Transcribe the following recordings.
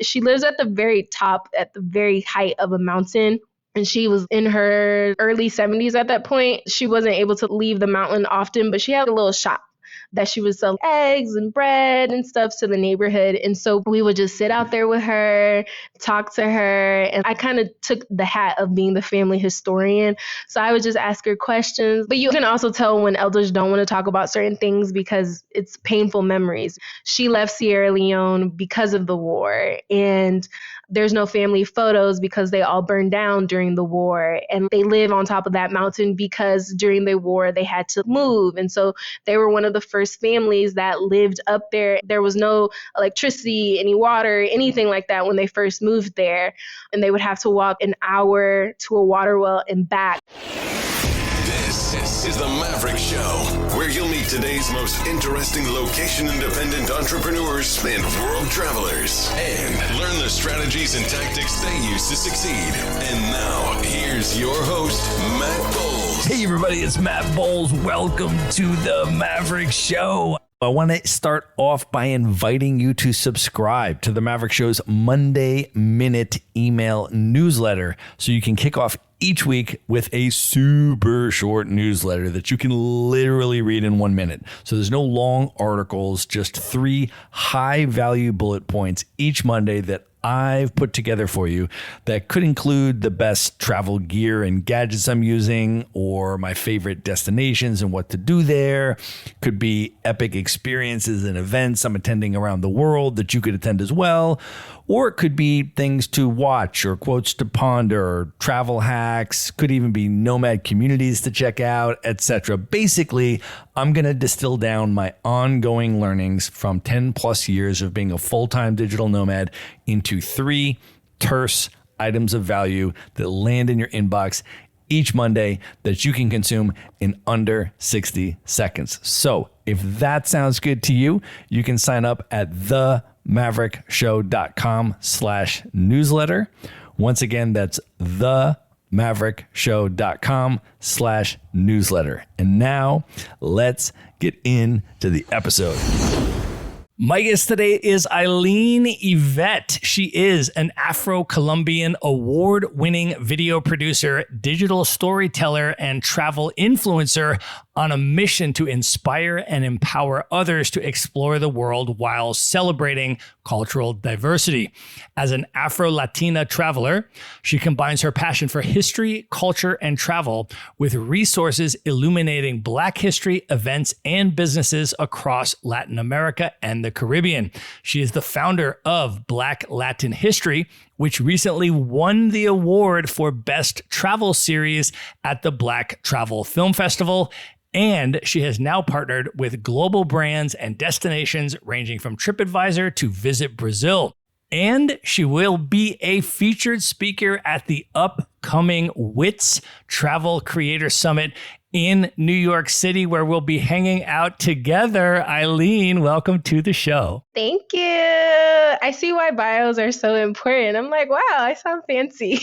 She lives at the very top, at the very height of a mountain. And she was in her early 70s at that point. She wasn't able to leave the mountain often, but she had a little shop that she would sell eggs and bread and stuff to the neighborhood. And so we would just sit out there with her, talk to her. And I kind of took the hat of being the family historian. So I would just ask her questions. But you can also tell when elders don't want to talk about certain things because it's painful memories. She left Sierra Leone because of the war. And there's no family photos because they all burned down during the war. And they live on top of that mountain because during the war, they had to move. And so they were one of the first families that lived up there. There was no electricity, any water, anything like that when they first moved there. And they would have to walk an hour to a water well and back. This is the Maverick Show, where you'll meet today's most interesting location-independent entrepreneurs and world travelers, and learn the strategies and tactics they use to succeed. And now, here's your host, Matt Bowles. Hey everybody, it's Matt Bowles. Welcome to the Maverick Show. I want to start off by inviting you to subscribe to the Maverick Show's Monday Minute email newsletter so you can kick off each week with a super short newsletter that you can literally read in 1 minute. So there's no long articles, just 3 high value bullet points each Monday that I've put together for you that could include the best travel gear and gadgets I'm using, or my favorite destinations and what to do there. Could be epic experiences and events I'm attending around the world that you could attend as well. Or it could be things to watch or quotes to ponder or travel hacks. Could even be nomad communities to check out, etc. Basically, I'm going to distill down my ongoing learnings from 10 plus years of being a full-time digital nomad into 3 terse items of value that land in your inbox each Monday that you can consume in under 60 seconds. So if that sounds good to you, you can sign up at themaverickshow.com/newsletter. Once again, that's themaverickshow.com/newsletter. And now let's get into the episode. My guest today is Eileen Ivette. She is an Afro-Colombian award-winning video producer, digital storyteller, and travel influencer on a mission to inspire and empower others to explore the world while celebrating cultural diversity. As an Afro-Latina traveler, she combines her passion for history, culture, and travel with resources illuminating Black history, events, and businesses across Latin America and the Caribbean. She is the founder of Black Latin History, which recently won the award for Best Travel Series at the Black Travel Film Festival. And she has now partnered with global brands and destinations ranging from TripAdvisor to Visit Brazil. And she will be a featured speaker at the upcoming WITS Travel Creator Summit in New York City, where we'll be hanging out together. Eileen, welcome to the show. Thank you. I see why bios are so important. I'm like, wow, I sound fancy.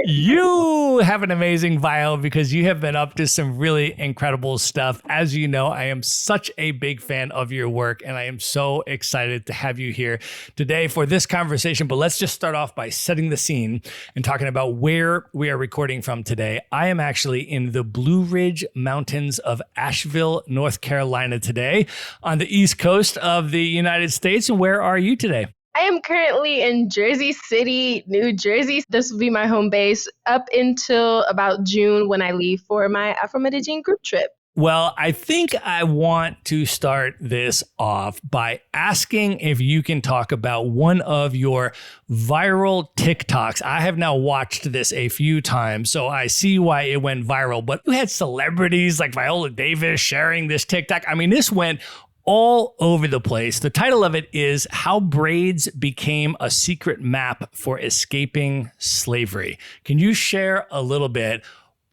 You have an amazing bio because you have been up to some really incredible stuff. As you know, I am such a big fan of your work, and I am so excited to have you here today for this conversation. But let's just start off by setting the scene and talking about where we are recording from today. I am actually in the Blue Ridge Mountains of Asheville, North Carolina today on the East Coast of the United States. And where are you today? I am currently in Jersey City, New Jersey. This will be my home base up until about June when I leave for my Afro-Medellin group trip. Well, I think I want to start this off by asking if you can talk about one of your viral TikToks. I have now watched this a few times, so I see why it went viral. But you had celebrities like Viola Davis sharing this TikTok. I mean, this went all over the place. The title of it is How Braids Became a Secret Map for Escaping Slavery. Can you share a little bit,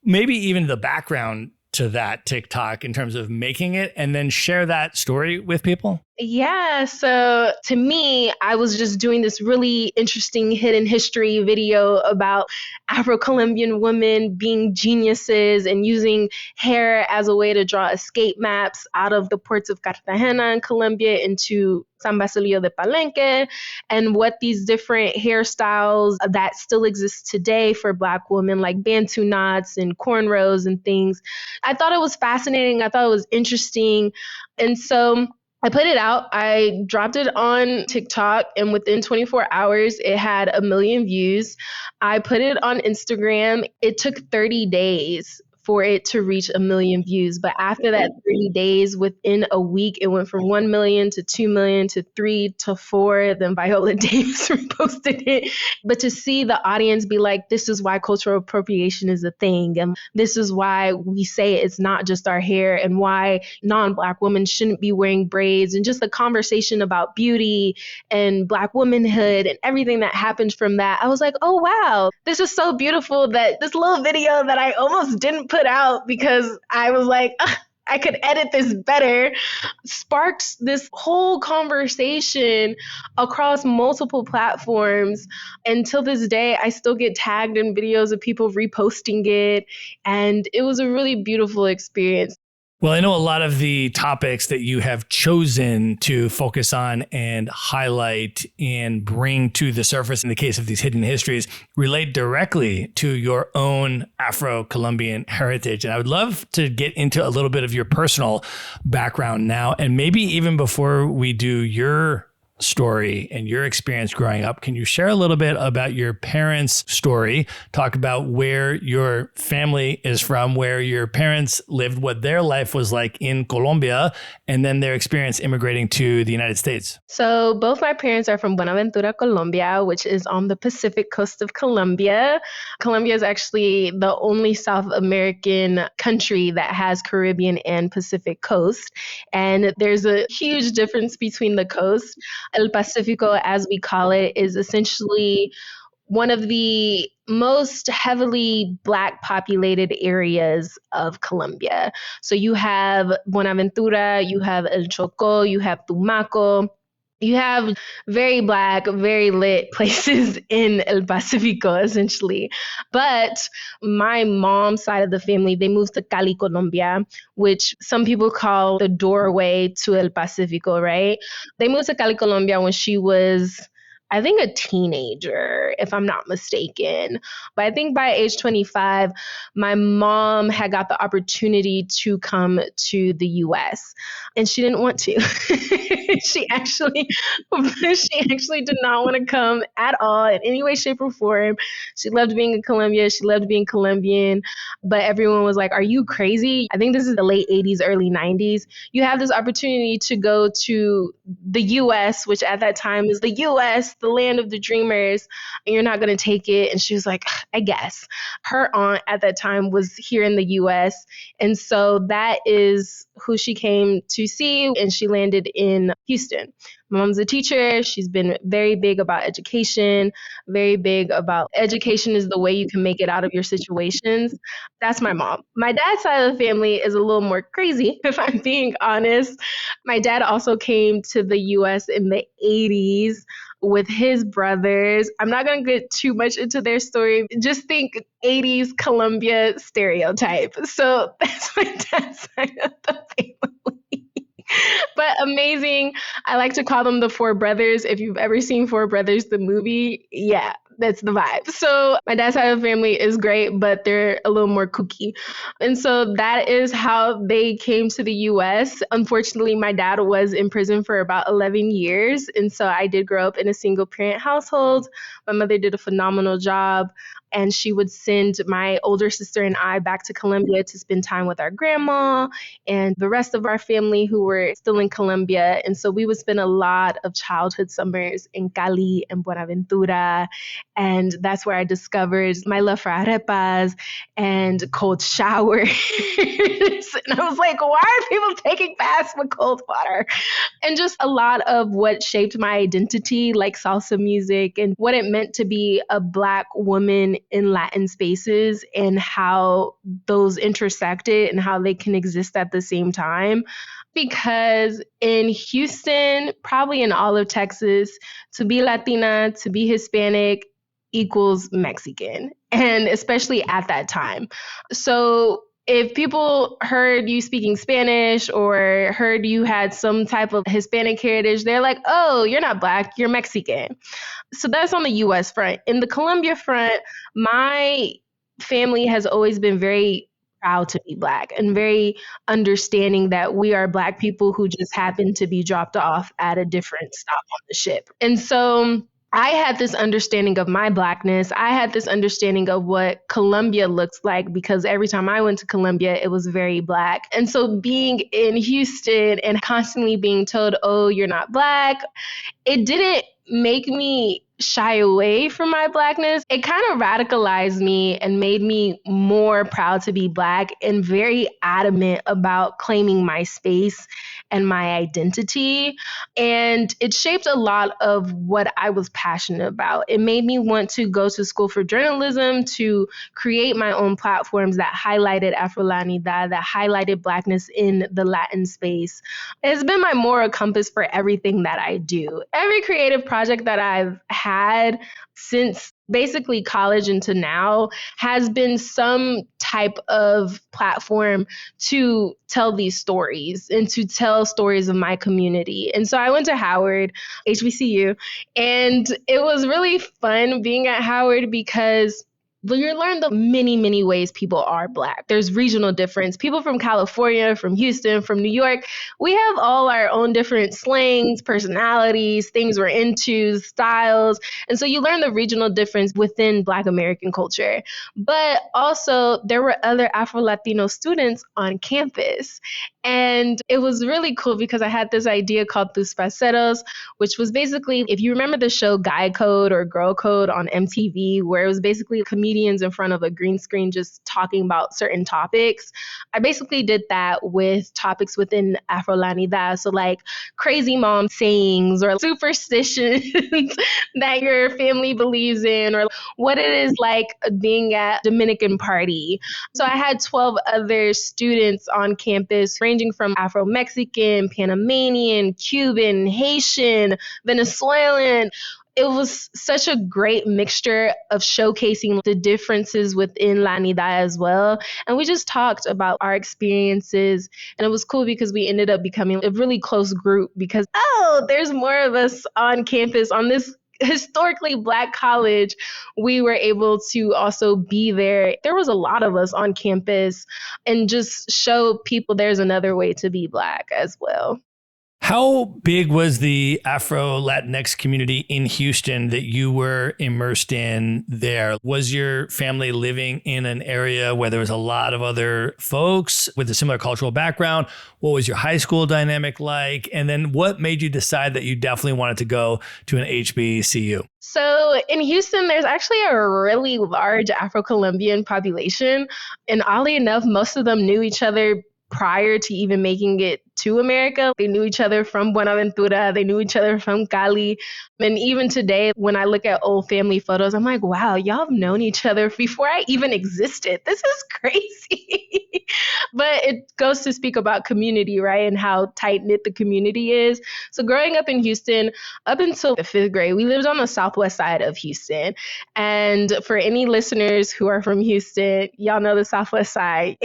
maybe even the background to that TikTok in terms of making it, and then share that story with people? Yeah, so to me, I was just doing this really interesting hidden history video about Afro-Colombian women being geniuses and using hair as a way to draw escape maps out of the ports of Cartagena in Colombia into San Basilio de Palenque, and what these different hairstyles that still exist today for Black women, like Bantu knots and cornrows and things. I thought it was fascinating. I thought it was interesting. And so I put it out. I dropped it on TikTok, and within 24 hours, it had 1 million views. I put it on Instagram. It took 30 days for it to reach 1 million views. But after that 30 days, within a week, it went from 1 million to 2 million to 3 to 4. Then Viola Davis reposted it. But to see the audience be like, this is why cultural appropriation is a thing. And this is why we say it's not just our hair, and why non-Black women shouldn't be wearing braids, and just the conversation about beauty and Black womanhood and everything that happened from that. I was like, oh, wow, this is so beautiful that this little video that I almost didn't put out because I was like, I could edit this better, sparked this whole conversation across multiple platforms. And till this day, I still get tagged in videos of people reposting it. And it was a really beautiful experience. Well, I know a lot of the topics that you have chosen to focus on and highlight and bring to the surface in the case of these hidden histories relate directly to your own Afro-Colombian heritage. And I would love to get into a little bit of your personal background now. And maybe even before we do your story and your experience growing up, can you share a little bit about your parents' story? Talk about where your family is from, where your parents lived, what their life was like in Colombia, and then their experience immigrating to the United States. So both my parents are from Buenaventura, Colombia, which is on the Pacific coast of Colombia. Colombia is actually the only South American country that has Caribbean and Pacific coast. And there's a huge difference between the coasts. El Pacifico, as we call it, is essentially one of the most heavily Black populated areas of Colombia. So you have Buenaventura, you have El Chocó, you have Tumaco. You have very Black, very lit places in El Pacifico, essentially. But my mom's side of the family, they moved to Cali, Colombia, which some people call the doorway to El Pacifico, right? They moved to Cali, Colombia when she was, I think, a teenager, if I'm not mistaken. But I think by age 25, my mom had got the opportunity to come to the U.S. and she didn't want to. She actually did not want to come at all in any way, shape, or form. She loved being in Colombia. She loved being Colombian. But everyone was like, are you crazy? I think this is the late 80s, early 90s. You have this opportunity to go to the U.S., which at that time is the U.S., the land of the dreamers, and you're not going to take it. And she was like, I guess. Her aunt at that time was here in the U.S. And so that is who she came to see, and she landed in Houston. My mom's a teacher. She's been very big about education, very big about education is the way you can make it out of your situations. That's my mom. My dad's side of the family is a little more crazy, if I'm being honest. My dad also came to the U.S. in the 80s with his brothers. I'm not going to get too much into their story. Just think 80s Colombia stereotype. So that's my dad's side of the family. But amazing. I like to call them the Four Brothers. If you've ever seen Four Brothers, the movie, yeah, that's the vibe. So my dad's side of the family is great, but they're a little more kooky. And so that is how they came to the U.S. Unfortunately, my dad was in prison for about 11 years. And so I did grow up in a single parent household. My mother did a phenomenal job. And she would send my older sister and I back to Colombia to spend time with our grandma and the rest of our family who were still in Colombia. And so we would spend a lot of childhood summers in Cali and Buenaventura. And that's where I discovered my love for arepas and cold showers. And I was like, why are people taking baths with cold water? And just a lot of what shaped my identity, like salsa music and what it meant to be a Black woman in Latin spaces and how those intersected and how they can exist at the same time. Because in Houston, probably in all of Texas, to be Latina, to be Hispanic equals Mexican, and especially at that time. So if people heard you speaking Spanish or heard you had some type of Hispanic heritage, they're like, oh, you're not Black, you're Mexican. So that's on the US front. In the Colombia front, my family has always been very proud to be Black and very understanding that we are Black people who just happen to be dropped off at a different stop on the ship. And so I had this understanding of my Blackness. I had this understanding of what Colombia looks like because every time I went to Colombia, it was very Black. And so being in Houston and constantly being told, oh, you're not Black, it didn't make me shy away from my Blackness. It kind of radicalized me and made me more proud to be Black and very adamant about claiming my space and my identity. And it shaped a lot of what I was passionate about. It made me want to go to school for journalism, to create my own platforms that highlighted Afro-Latinidad, that highlighted Blackness in the Latin space. It's been my moral compass for everything that I do. Every creative project that I've had since basically college into now has been some type of platform to tell these stories and to tell stories of my community. And so I went to Howard, HBCU, and it was really fun being at Howard because you learn the many, many ways people are Black. There's regional difference. People from California, from Houston, from New York, we have all our own different slangs, personalities, things we're into, styles. And so you learn the regional difference within Black American culture. But also there were other Afro-Latino students on campus. And it was really cool because I had this idea called Tus Parceros, which was basically, if you remember the show Guy Code or Girl Code on MTV, where it was basically comedians in front of a green screen just talking about certain topics. I basically did that with topics within Afro-Latinidad. So like crazy mom sayings or superstitions that your family believes in, or what it is like being at Dominican party. So I had 12 other students on campus ranging from Afro-Mexican, Panamanian, Cuban, Haitian, Venezuelan. It was such a great mixture of showcasing the differences within Latinidad as well. And we just talked about our experiences. And it was cool because we ended up becoming a really close group because, oh, there's more of us on campus on this historically Black college. We were able to also be there. There was a lot of us on campus and just show people there's another way to be Black as well. How big was the Afro-Latinx community in Houston that you were immersed in there? Was your family living in an area where there was a lot of other folks with a similar cultural background? What was your high school dynamic like? And then what made you decide that you definitely wanted to go to an HBCU? So in Houston, there's actually a really large Afro-Colombian population. And oddly enough, most of them knew each other prior to even making it to America. They knew each other from Buenaventura. They knew each other from Cali. And even today, when I look at old family photos, I'm like, wow, y'all have known each other before I even existed. This is crazy. But it goes to speak about community, right? And how tight-knit the community is. So growing up in Houston, up until the 5th grade, we lived on the southwest side of Houston. And for any listeners who are from Houston, y'all know the southwest side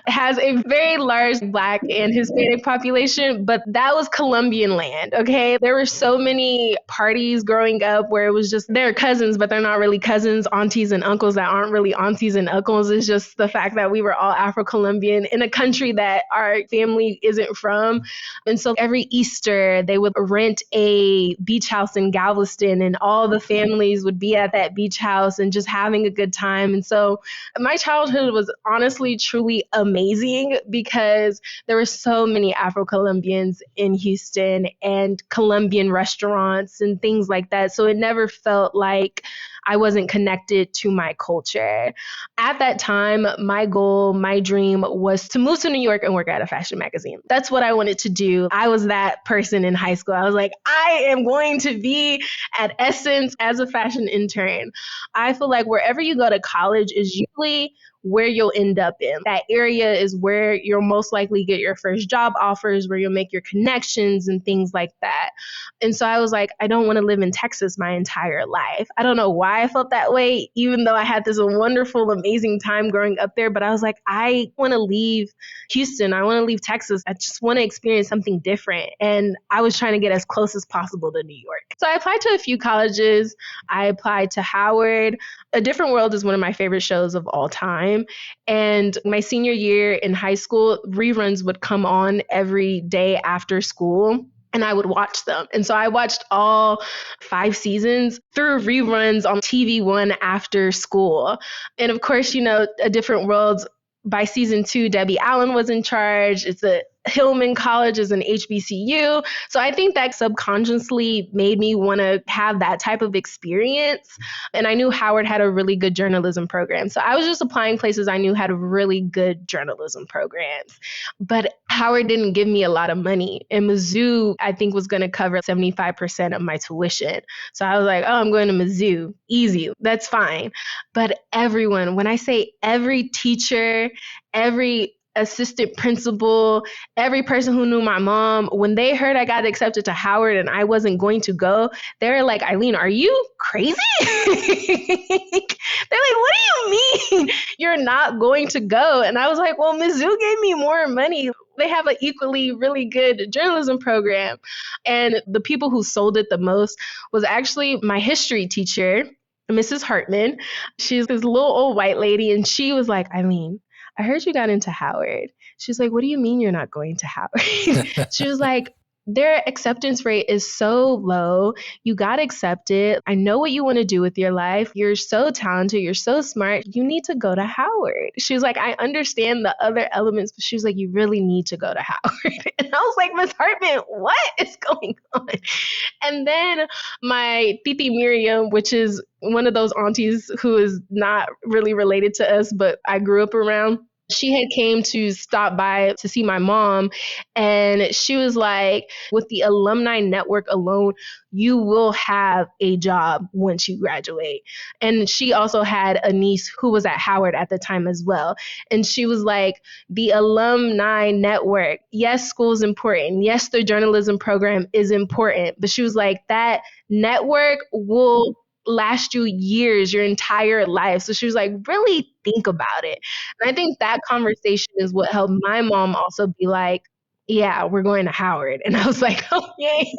has a very large Black and Hispanic population, but that was Colombian land, okay? There were so many parties growing up where it was just, they're cousins, but they're not really cousins, aunties and uncles that aren't really aunties and uncles. It's just the fact that we were all Afro-Colombian in a country that our family isn't from. And so every Easter, they would rent a beach house in Galveston, and all the families would be at that beach house and just having a good time. And so my childhood was honestly, truly amazing because there were so many Afro-Colombians in Houston and Colombian restaurants and things like that. So it never felt like I wasn't connected to my culture. At that time, my goal, my dream was to move to New York and work at a fashion magazine. That's what I wanted to do. I was that person in high school. I was like, I am going to be at Essence as a fashion intern. I feel like wherever you go to college is usually where you'll end up in. That area is where you'll most likely get your first job offers, where you'll make your connections and things like that. And so I was like, I don't want to live in Texas my entire life. I don't know why I felt that way, even though I had this wonderful, amazing time growing up there. But I was like, I want to leave Houston. I want to leave Texas. I just want to experience something different. And I was trying to get as close as possible to New York. So I applied to a few colleges. I applied to Howard. A Different World is one of my favorite shows of all time. And my senior year in high school, reruns would come on every day after school, and I would watch them. And so I watched all 5 seasons through reruns on TV One after school. And of course, you know, A Different World, by season 2, Debbie Allen was in charge. It's a Hillman College is an HBCU. So I think that subconsciously made me want to have that type of experience. And I knew Howard had a really good journalism program. So I was just applying places I knew had really good journalism programs. But Howard didn't give me a lot of money. And Mizzou, I think, was going to cover 75% of my tuition. So I was like, oh, I'm going to Mizzou. Easy. That's fine. But everyone, when I say every teacher, every assistant principal, every person who knew my mom, when they heard I got accepted to Howard and I wasn't going to go, they were like, Eileen, are you crazy? They're like, what do you mean you're not going to go? And I was like, well, Mizzou gave me more money. They have an equally really good journalism program. And the people who sold it the most was actually my history teacher, Mrs. Hartman. She's this little old white lady. And she was like, Eileen, I heard you got into Howard. She's like, what do you mean you're not going to Howard? She was like, their acceptance rate is so low. You got accepted. I know what you want to do with your life. You're so talented. You're so smart. You need to go to Howard. She was like, I understand the other elements, but she was like, you really need to go to Howard. And I was like, Miss Hartman, what is going on? And then my Titi Miriam, which is one of those aunties who is not really related to us, but I grew up around, she had came to stop by to see my mom. And she was like, with the alumni network alone, you will have a job once you graduate. And she also had a niece who was at Howard at the time as well. And she was like, the alumni network, yes, school is important. Yes, the journalism program is important. But she was like, that network will last you years, your entire life. So she was like, really think about it. And I think that conversation is what helped my mom also be like, yeah, we're going to Howard. And I was like, oh, yay.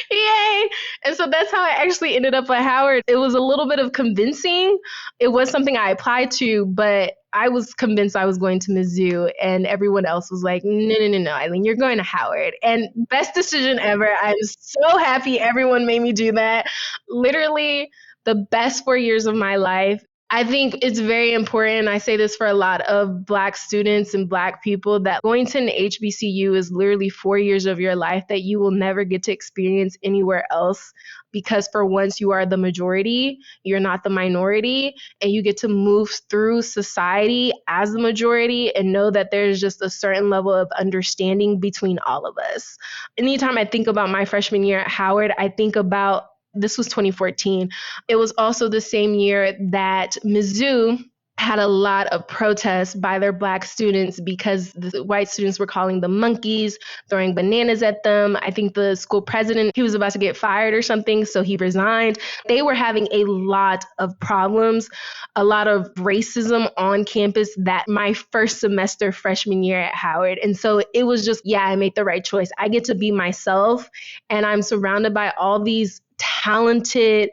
Yay. And so that's how I actually ended up at Howard. It was a little bit of convincing. It was something I applied to, but I was convinced I was going to Mizzou, and everyone else was like, no, Eileen, you're going to Howard. And best decision ever. I'm so happy everyone made me do that. Literally the best 4 years of my life. I think it's very important. I say this for a lot of Black students and Black people, that going to an HBCU is literally 4 years of your life that you will never get to experience anywhere else. Because for once you are the majority, you're not the minority, and you get to move through society as the majority and know that there's just a certain level of understanding between all of us. Anytime I think about my freshman year at Howard, I think about, this was 2014. It was also the same year that Mizzou had a lot of protests by their Black students because the white students were calling them monkeys, throwing bananas at them. I think the school president, he was about to get fired or something, so he resigned. They were having a lot of problems, a lot of racism on campus that my first semester freshman year at Howard. And so it was just, yeah, I made the right choice. I get to be myself, and I'm surrounded by all these talented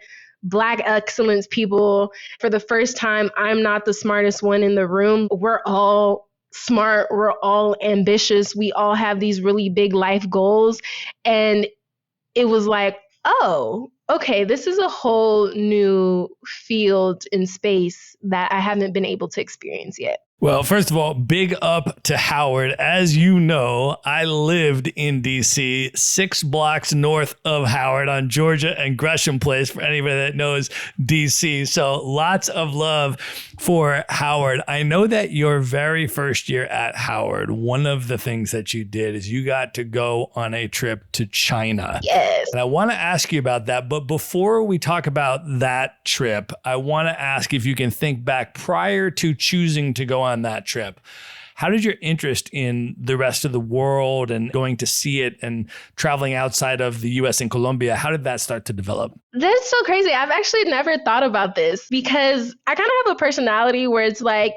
Black excellence people. For the first time, I'm not the smartest one in the room. We're all smart. We're all ambitious. We all have these really big life goals. And it was like, oh, okay, this is a whole new field in space that I haven't been able to experience yet. Well, first of all, big up to Howard. As you know, I lived in D.C., 6 blocks north of Howard on Georgia and Gresham Place, for anybody that knows D.C. So lots of love for Howard. I know that your very first year at Howard, one of the things that you did is you got to go on a trip to China. Yes. And I want to ask you about that. But before we talk about that trip, I want to ask if you can think back prior to choosing to go on that trip. How did your interest in the rest of the world and going to see it and traveling outside of the US and Colombia, how did that start to develop? That's so crazy. I've actually never thought about this because I kind of have a personality where it's like,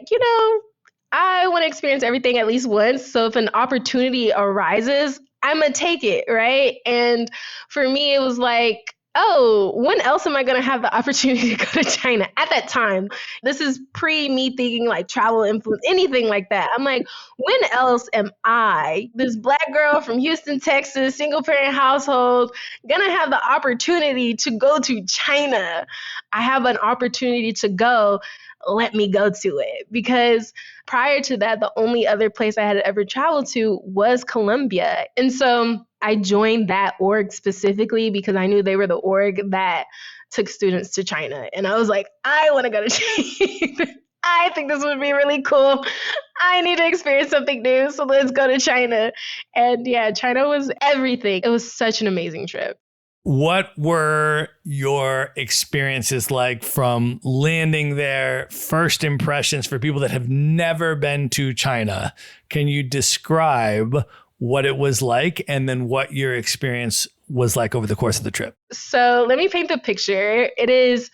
I want to experience everything at least once. So if an opportunity arises, I'm going to take it, right? And for me, it was like, oh, when else am I going to have the opportunity to go to China at that time? This is pre me thinking like travel influence, anything like that. I'm like, when else am I, this Black girl from Houston, Texas, single parent household, going to have the opportunity to go to China? I have an opportunity to go. Let me go to it. Because prior to that, the only other place I had ever traveled to was Colombia. And so I joined that org specifically because I knew they were the org that took students to China. And I was like, I want to go to China. I think this would be really cool. I need to experience something new. So let's go to China. And yeah, China was everything. It was such an amazing trip. What were your experiences like from landing there? First impressions for people that have never been to China. Can you describe what it was like and then what your experience was like over the course of the trip? So let me paint the picture. It is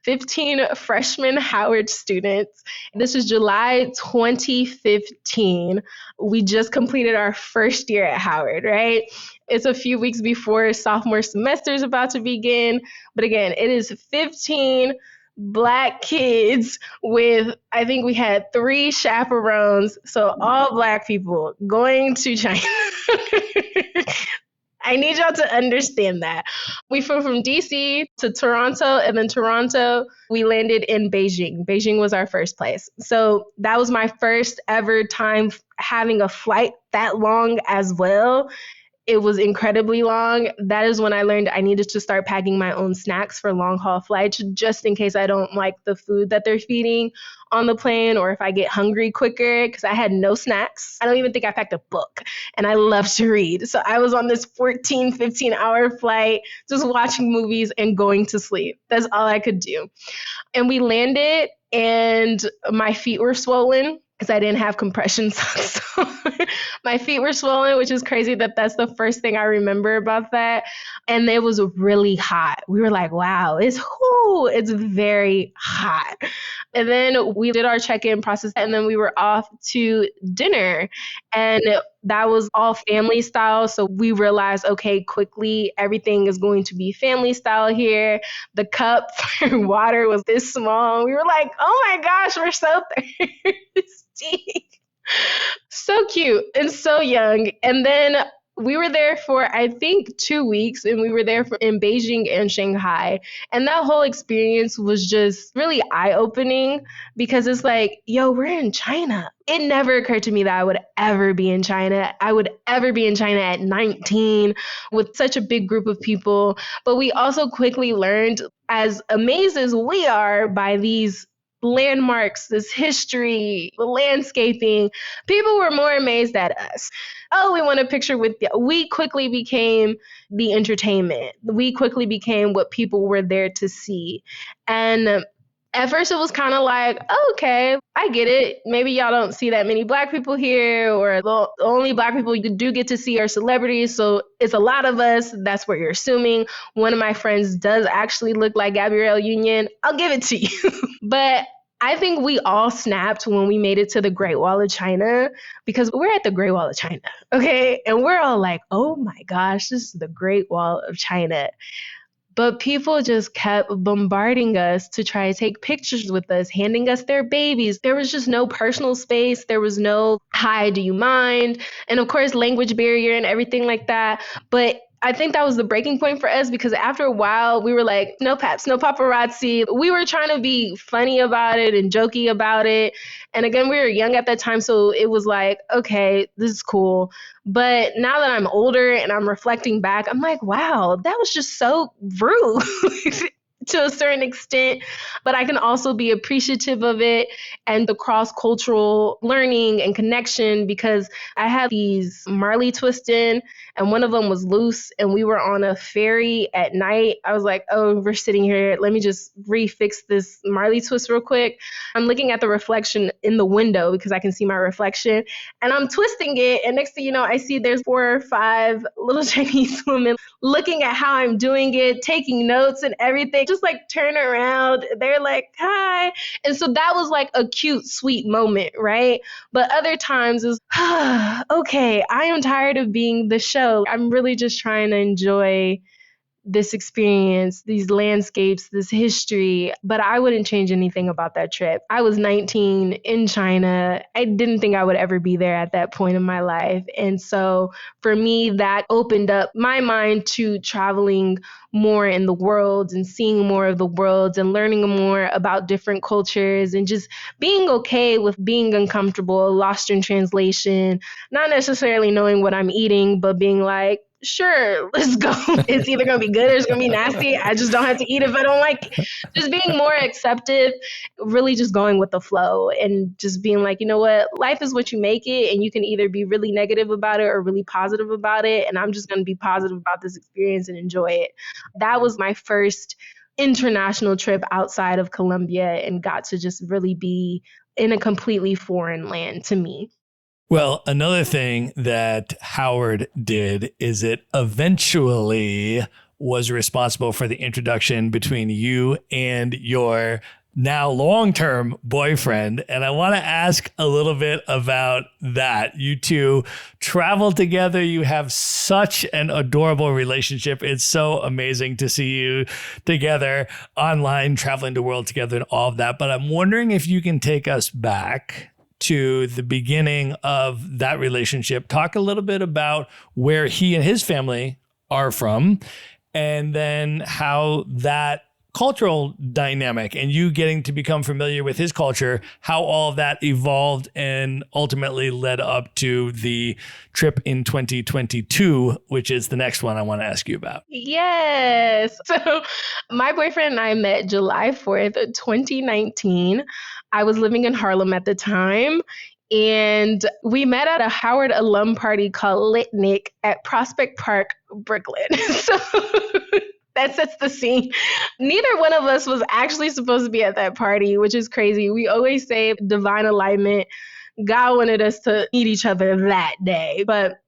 15 freshman Howard students. This is July 2015. We just completed our first year at Howard, right? It's a few weeks before sophomore semester is about to begin. But again, it is 15 Black kids with, I think we had 3 chaperones. So all Black people going to China. I need y'all to understand that. We flew from DC to Toronto, and then Toronto, we landed in Beijing. Beijing was our first place. So that was my first ever time having a flight that long as well. It was incredibly long. That is when I learned I needed to start packing my own snacks for long haul flights, just in case I don't like the food that they're feeding on the plane, or if I get hungry quicker, because I had no snacks. I don't even think I packed a book, and I love to read. So I was on this 14, 15-hour flight, just watching movies and going to sleep. That's all I could do. And we landed, and my feet were swollen because I didn't have compression socks. My feet were swollen, which is crazy that that's the first thing I remember about that. And it was really hot. We were like, wow, it's very hot. And then we did our check-in process, and then we were off to dinner. And that was all family style. So we realized, okay, quickly, everything is going to be family style here. The cup for water was this small. We were like, oh my gosh, we're so thirsty. So cute and so young. And then we were there for, I think, 2 weeks, and we were there in Beijing and Shanghai. And that whole experience was just really eye-opening because it's like, yo, we're in China. It never occurred to me that I would ever be in China. I would ever be in China at 19 with such a big group of people. But we also quickly learned, as amazed as we are by these landmarks, this history, the landscaping, people were more amazed at us. Oh, we want a picture with you. We quickly became the entertainment. We quickly became what people were there to see. And at first it was kind of like, oh, okay, I get it. Maybe y'all don't see that many Black people here, or the only Black people you do get to see are celebrities. So it's a lot of us. That's what you're assuming. One of my friends does actually look like Gabrielle Union. I'll give it to you. But I think we all snapped when we made it to the Great Wall of China, because we're at the Great Wall of China, okay? And we're all like, oh my gosh, this is the Great Wall of China. But people just kept bombarding us to try to take pictures with us, handing us their babies. There was just no personal space. There was no, hi, do you mind? And of course, language barrier and everything like that. But I think that was the breaking point for us, because after a while we were like, no paps, no paparazzi. We were trying to be funny about it and jokey about it. And again, we were young at that time. So it was like, okay, this is cool. But now that I'm older and I'm reflecting back, I'm like, wow, that was just so rude. To a certain extent, but I can also be appreciative of it and the cross-cultural learning and connection, because I had these Marley twists in and one of them was loose and we were on a ferry at night. I was like, oh, we're sitting here. Let me just refix this Marley twist real quick. I'm looking at the reflection in the window because I can see my reflection and I'm twisting it. And next thing you know, I see there's 4 or 5 little Chinese women looking at how I'm doing it, taking notes and everything, just like turn around. They're like, hi. And so that was like a cute, sweet moment, right? But other times is, okay, I am tired of being the show. I'm really just trying to enjoy this experience, these landscapes, this history, but I wouldn't change anything about that trip. I was 19 in China. I didn't think I would ever be there at that point in my life. And so for me, that opened up my mind to traveling more in the world and seeing more of the world and learning more about different cultures and just being okay with being uncomfortable, lost in translation, not necessarily knowing what I'm eating, but being like, sure, let's go. It's either going to be good or it's going to be nasty. I just don't have to eat if I don't like it. Just being more accepted, really just going with the flow and just being like, you know what, life is what you make it. And you can either be really negative about it or really positive about it. And I'm just going to be positive about this experience and enjoy it. That was my first international trip outside of Colombia and got to just really be in a completely foreign land to me. Well, another thing that Howard did is it eventually was responsible for the introduction between you and your now long-term boyfriend. And I want to ask a little bit about that. You two travel together. You have such an adorable relationship. It's so amazing to see you together online, traveling the world together and all of that. But I'm wondering if you can take us back to the beginning of that relationship. Talk a little bit about where he and his family are from, and then how that cultural dynamic and you getting to become familiar with his culture, how all of that evolved and ultimately led up to the trip in 2022, which is the next one I want to ask you about. Yes. So my boyfriend and I met July 4th, 2019. I was living in Harlem at the time. And we met at a Howard alum party called Litnick at Prospect Park, Brooklyn. So that sets the scene. Neither one of us was actually supposed to be at that party, which is crazy. We always say divine alignment. God wanted us to meet each other that day. But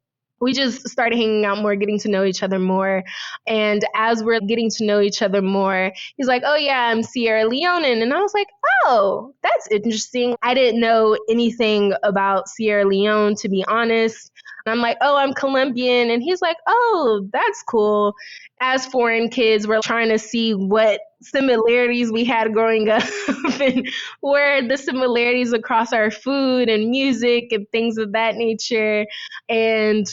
we just started hanging out more, getting to know each other more. And as we're getting to know each other more, he's like, oh yeah, I'm Sierra Leone. And I was like, oh, that's interesting. I didn't know anything about Sierra Leone, to be honest. And I'm like, oh, I'm Colombian. And he's like, oh, that's cool. As foreign kids, we're trying to see what similarities we had growing up and where the similarities across our food and music and things of that nature. And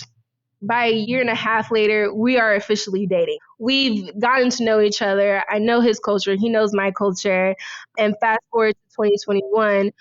by a year and a half later, we are officially dating. We've gotten to know each other. I know his culture. He knows my culture. And fast forward to 2021,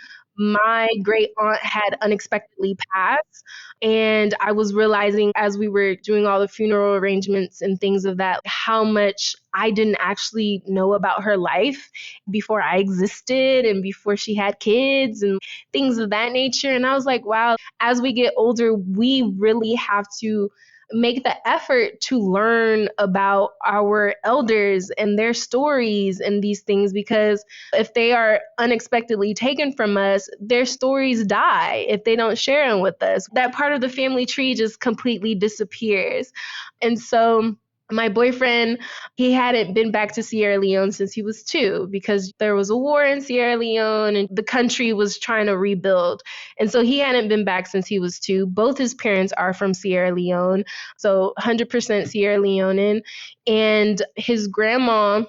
my great aunt had unexpectedly passed. And I was realizing as we were doing all the funeral arrangements and things of that, how much I didn't actually know about her life before I existed and before she had kids and things of that nature. And I was like, wow, as we get older, we really have to make the effort to learn about our elders and their stories and these things, because if they are unexpectedly taken from us, their stories die if they don't share them with us. That part of the family tree just completely disappears. And so my boyfriend, he hadn't been back to Sierra Leone since he was 2 because there was a war in Sierra Leone and the country was trying to rebuild. And so he hadn't been back since he was 2. Both his parents are from Sierra Leone, so 100% Sierra Leonean. And his grandma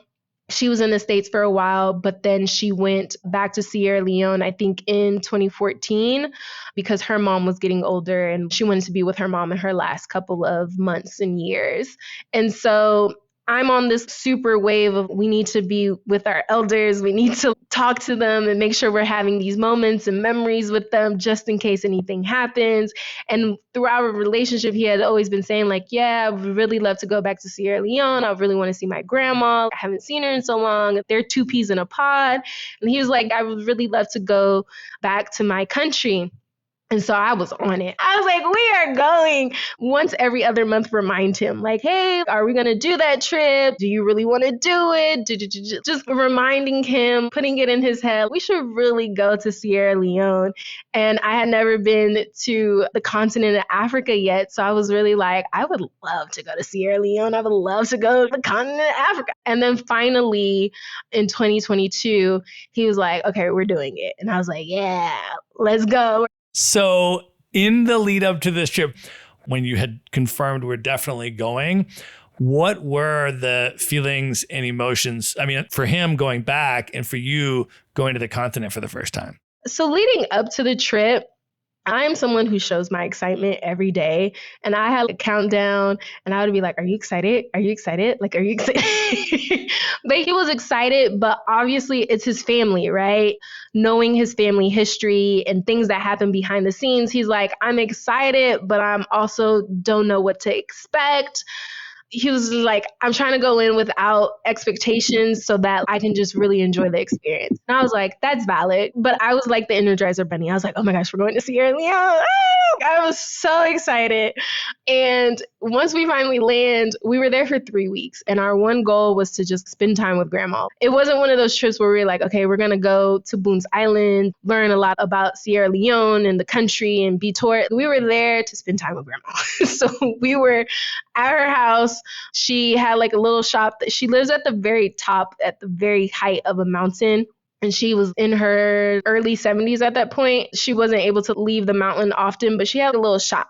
She was in the States for a while, but then she went back to Sierra Leone, I think in 2014, because her mom was getting older and she wanted to be with her mom in her last couple of months and years. And so I'm on this super wave of we need to be with our elders. We need to talk to them and make sure we're having these moments and memories with them just in case anything happens. And through our relationship, he had always been saying like, yeah, I would really love to go back to Sierra Leone. I really want to see my grandma. I haven't seen her in so long. They're two peas in a pod. And he was like, I would really love to go back to my country. And so I was on it. I was like, we are going. Once every other month, remind him like, hey, are we going to do that trip? Do you really want to do it? Just reminding him, putting it in his head. We should really go to Sierra Leone. And I had never been to the continent of Africa yet. So I was really like, I would love to go to Sierra Leone. I would love to go to the continent of Africa. And then finally in 2022, he was like, okay, we're doing it. And I was like, yeah, let's go. So in the lead up to this trip, when you had confirmed we're definitely going, what were the feelings and emotions? I mean, for him going back and for you going to the continent for the first time. So leading up to the trip, I'm someone who shows my excitement every day. And I had a countdown and I would be like, are you excited? Are you excited? Like, are you excited? But he was excited, but obviously it's his family, right? Knowing his family history and things that happen behind the scenes, he's like, I'm excited, but I'm also don't know what to expect. He was like, I'm trying to go in without expectations so that I can just really enjoy the experience. And I was like, that's valid. But I was like the Energizer Bunny. I was like, oh my gosh, we're going to Sierra Leone. I was so excited. And once we finally land, we were there for 3 weeks. And our one goal was to just spend time with grandma. It wasn't one of those trips where we were like, okay, we're going to go to Boone's Island, learn a lot about Sierra Leone and the country and be toured. We were there to spend time with grandma. So we were at her house. She had like a little shop. She lives at the very top, at the very height of a mountain. And she was in her early 70s at that point. She wasn't able to leave the mountain often, but she had a little shop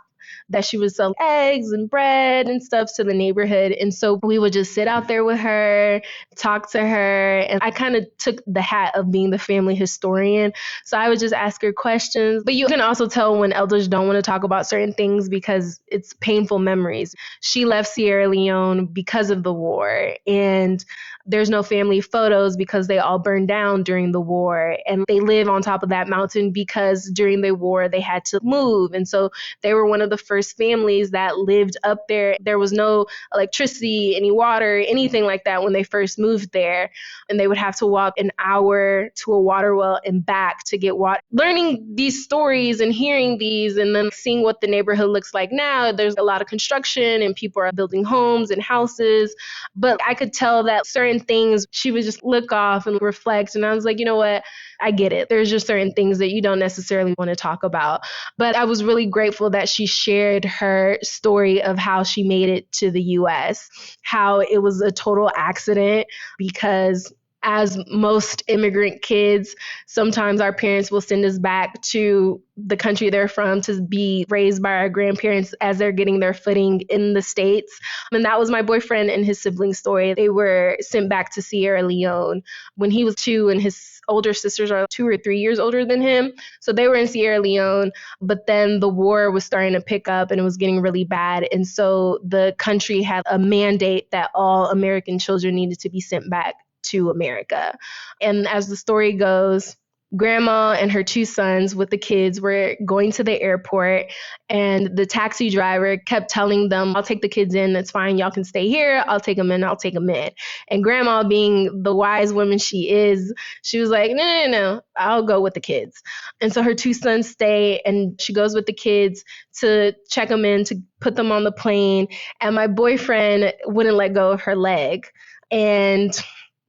that she would sell eggs and bread and stuff to the neighborhood. And so we would just sit out there with her, talk to her. And I kind of took the hat of being the family historian. So I would just ask her questions. But you can also tell when elders don't want to talk about certain things because it's painful memories. She left Sierra Leone because of the war. And there's no family photos because they all burned down during the war. And they live on top of that mountain because during the war, they had to move. And so they were one of the first families that lived up there. There was no electricity, any water, anything like that when they first moved there. And they would have to walk an hour to a water well and back to get water. Learning these stories and hearing these and then seeing what the neighborhood looks like now, there's a lot of construction and people are building homes and houses. But I could tell that certain things she would just look off and reflect. And I was like, you know what? I get it. There's just certain things that you don't necessarily want to talk about. But I was really grateful that she shared her story of how she made it to the US, how it was a total accident because as most immigrant kids, sometimes our parents will send us back to the country they're from to be raised by our grandparents as they're getting their footing in the States. And that was my boyfriend and his sibling story. They were sent back to Sierra Leone when he was 2 and his older sisters are 2 or 3 years older than him. So they were in Sierra Leone, but then the war was starting to pick up and it was getting really bad. And so the country had a mandate that all American children needed to be sent back to America. And as the story goes, grandma and her 2 sons with the kids were going to the airport and the taxi driver kept telling them, I'll take the kids in. That's fine. Y'all can stay here. I'll take them in. I'll take them in. And grandma, being the wise woman she is, she was like, no. I'll go with the kids. And so her 2 sons stay and she goes with the kids to check them in, to put them on the plane. And my boyfriend wouldn't let go of her leg. And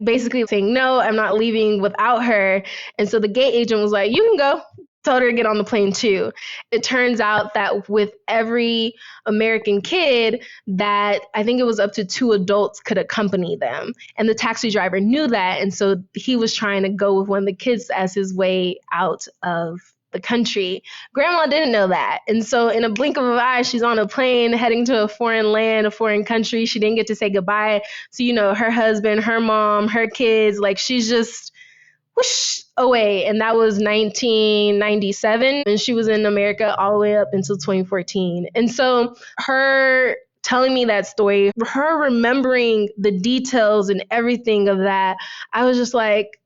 basically saying, no, I'm not leaving without her. And so the gate agent was like, you can go. Told her to get on the plane too. It turns out that with every American kid, that I think it was up to 2 adults could accompany them. And the taxi driver knew that. And so he was trying to go with one of the kids as his way out of the country. Grandma didn't know that. And so in a blink of an eye, she's on a plane heading to a foreign land, a foreign country. She didn't get to say goodbye to, her husband, her mom, her kids. Like, she's just whoosh away. And that was 1997. And she was in America all the way up until 2014. And so her telling me that story, her remembering the details and everything of that, I was just like,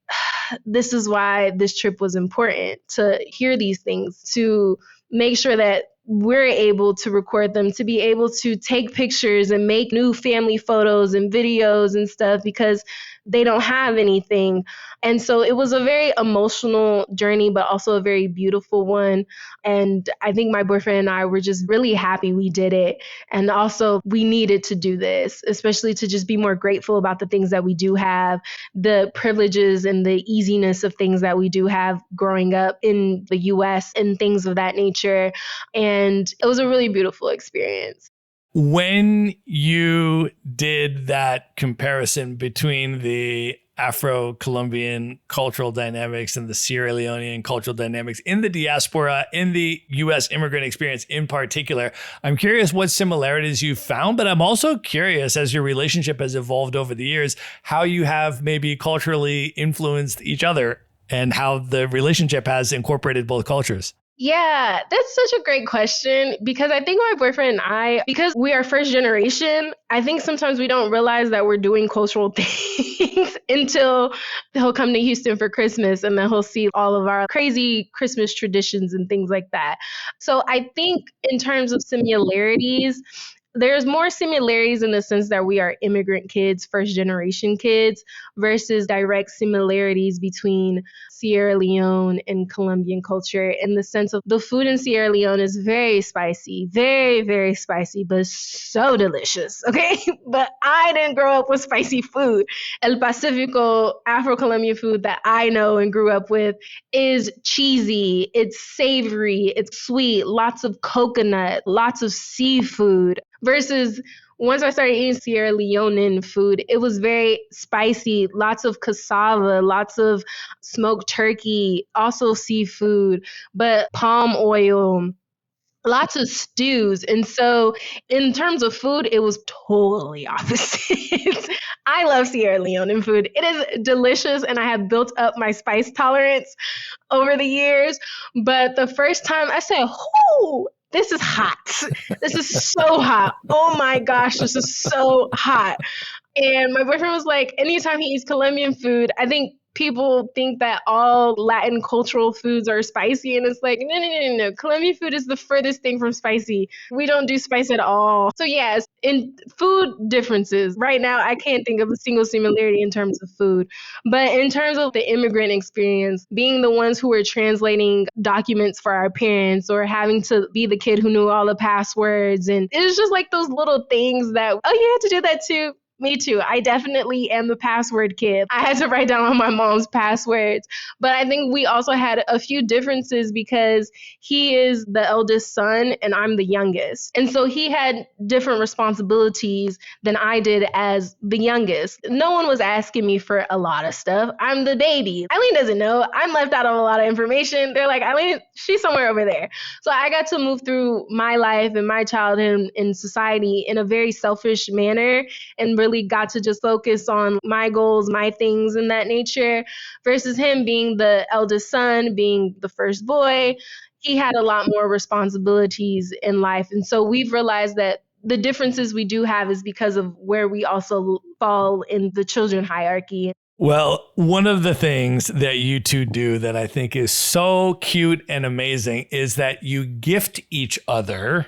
this is why this trip was important, to hear these things, to make sure that we're able to record them, to be able to take pictures and make new family photos and videos and stuff, because they don't have anything. And so it was a very emotional journey, but also a very beautiful one. And I think my boyfriend and I were just really happy we did it. And also we needed to do this, especially to just be more grateful about the things that we do have, the privileges and the easiness of things that we do have growing up in the US and things of that nature. And it was a really beautiful experience. When you did that comparison between the Afro-Colombian cultural dynamics and the Sierra Leonean cultural dynamics in the diaspora, in the U.S. immigrant experience in particular, I'm curious what similarities you found, but I'm also curious, as your relationship has evolved over the years, how you have maybe culturally influenced each other and how the relationship has incorporated both cultures. Yeah, that's such a great question, because I think my boyfriend and I, because we are first generation, I think sometimes we don't realize that we're doing cultural things until he'll come to Houston for Christmas and then he'll see all of our crazy Christmas traditions and things like that. So I think in terms of similarities, there's more similarities in the sense that we are immigrant kids, first generation kids, versus direct similarities between Sierra Leone and Colombian culture, in the sense of the food in Sierra Leone is very spicy, very, very spicy, but so delicious. Okay. But I didn't grow up with spicy food. El Pacifico Afro-Colombian food that I know and grew up with is cheesy, it's savory, it's sweet, lots of coconut, lots of seafood. Versus once I started eating Sierra Leonean food, it was very spicy, lots of cassava, lots of smoked turkey, also seafood, but palm oil, lots of stews. And so in terms of food, it was totally opposite. I love Sierra Leonean food. It is delicious, and I have built up my spice tolerance over the years. But the first time I said, "Whoo, this is hot. This is so hot. Oh my gosh, this is so hot." And my boyfriend was like, anytime he eats Colombian food, I think people think that all Latin cultural foods are spicy. And it's like, no. Colombian food is the furthest thing from spicy. We don't do spice at all. So yes, in food differences, right now, I can't think of a single similarity in terms of food. But in terms of the immigrant experience, being the ones who were translating documents for our parents, or having to be the kid who knew all the passwords. And it was just like those little things that, oh, you had to do that too. Me too. I definitely am the password kid. I had to write down all my mom's passwords. But I think we also had a few differences because he is the eldest son and I'm the youngest. And so he had different responsibilities than I did as the youngest. No one was asking me for a lot of stuff. I'm the baby. Eileen doesn't know. I'm left out of a lot of information. They're like, Eileen, she's somewhere over there. So I got to move through my life and my childhood in society in a very selfish manner, and really got to just focus on my goals, my things in that nature, versus him being the eldest son, being the first boy. He had a lot more responsibilities in life. And so we've realized that the differences we do have is because of where we also fall in the children hierarchy. Well, one of the things that you two do that I think is so cute and amazing is that you gift each other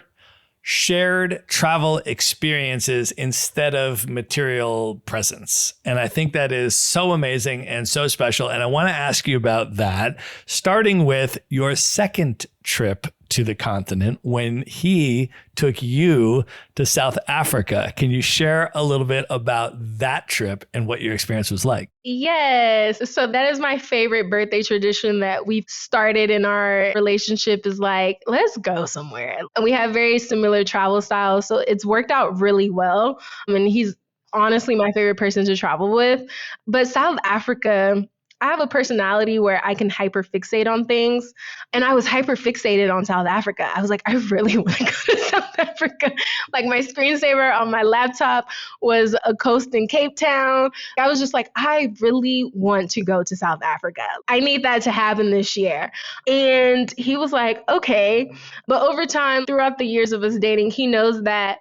shared travel experiences instead of material presents. And I think that is so amazing and so special. And I want to ask you about that, starting with your second trip to the continent when he took you to South Africa. Can you share a little bit about that trip and what your experience was like? Yes. So that is my favorite birthday tradition that we've started in our relationship, is like, let's go somewhere. And we have very similar travel styles. So it's worked out really well. I mean, he's honestly my favorite person to travel with. But South Africa, I have a personality where I can hyperfixate on things. And I was hyperfixated on South Africa. I was like, I really want to go to South Africa. Like my screensaver on my laptop was a coast in Cape Town. I was just like, I really want to go to South Africa. I need that to happen this year. And he was like, okay. But over time, throughout the years of us dating, he knows that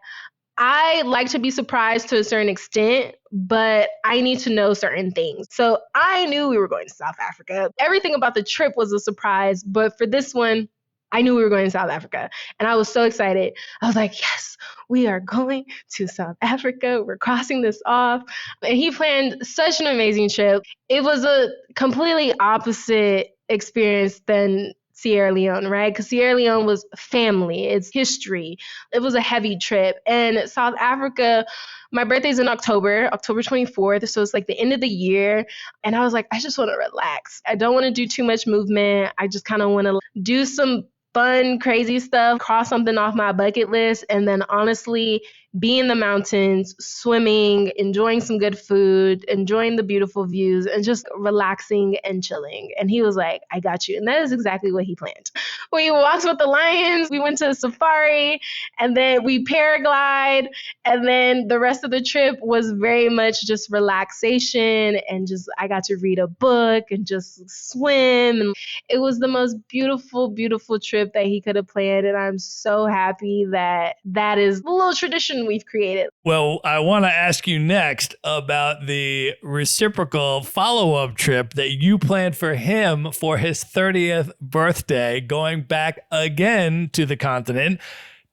I like to be surprised to a certain extent, but I need to know certain things. So I knew we were going to South Africa. Everything about the trip was a surprise, but for this one, I knew we were going to South Africa. And I was so excited. I was like, yes, we are going to South Africa. We're crossing this off. And he planned such an amazing trip. It was a completely opposite experience than Sierra Leone, right? Because Sierra Leone was family, it's history. It was a heavy trip. And South Africa, my birthday's in October 24th. So it's like the end of the year. And I was like, I just want to relax. I don't want to do too much movement. I just kind of want to do some fun, crazy stuff, cross something off my bucket list. And then honestly, be in the mountains, swimming, enjoying some good food, enjoying the beautiful views, and just relaxing and chilling. And he was like, I got you. And that is exactly what he planned. We walked with the lions, we went to a safari, and then we paraglide. And then the rest of the trip was very much just relaxation and just, I got to read a book and just swim. And it was the most beautiful, beautiful trip that he could have planned. And I'm so happy that that is the little tradition we've created. Well, I want to ask you next about the reciprocal follow-up trip that you planned for him for his 30th birthday, going back again to the continent,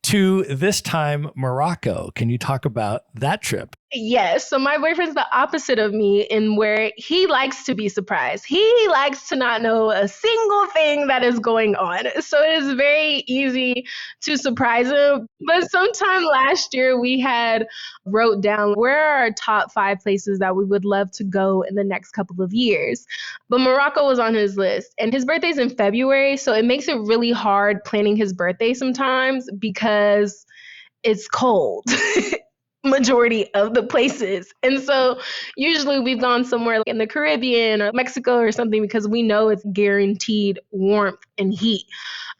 to this time Morocco. Can you talk about that trip? Yes. So my boyfriend's the opposite of me in where he likes to be surprised. He likes to not know a single thing that is going on. So it is very easy to surprise him. But sometime last year, we had wrote down where are our top 5 places that we would love to go in the next couple of years. But Morocco was on his list. And his birthday's in February. So it makes it really hard planning his birthday sometimes because it's cold. Majority of the places. And so usually we've gone somewhere like in the Caribbean or Mexico or something because we know it's guaranteed warmth and heat.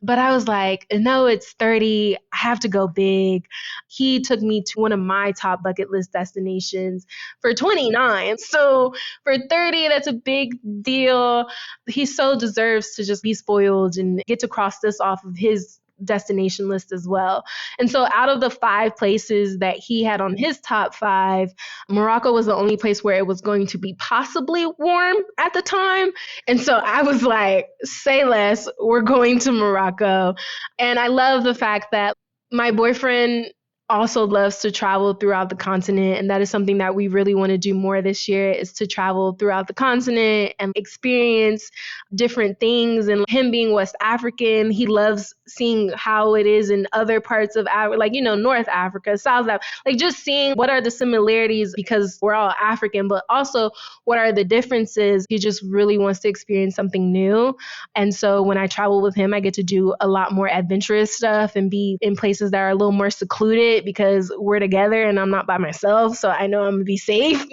But I was like, no, it's 30. I have to go big. He took me to one of my top bucket list destinations for 29. So for 30, that's a big deal. He so deserves to just be spoiled and get to cross this off of his destination list as well. And so out of the 5 places that he had on his top 5, Morocco was the only place where it was going to be possibly warm at the time. And so I was like, say less, we're going to Morocco. And I love the fact that my boyfriend also loves to travel throughout the continent. And that is something that we really want to do more this year, is to travel throughout the continent and experience different things. And him being West African, he loves seeing how it is in other parts of Africa, like, North Africa, South Africa, like just seeing what are the similarities because we're all African, but also what are the differences. He just really wants to experience something new. And so when I travel with him, I get to do a lot more adventurous stuff and be in places that are a little more secluded because we're together and I'm not by myself. So I know I'm gonna be safe,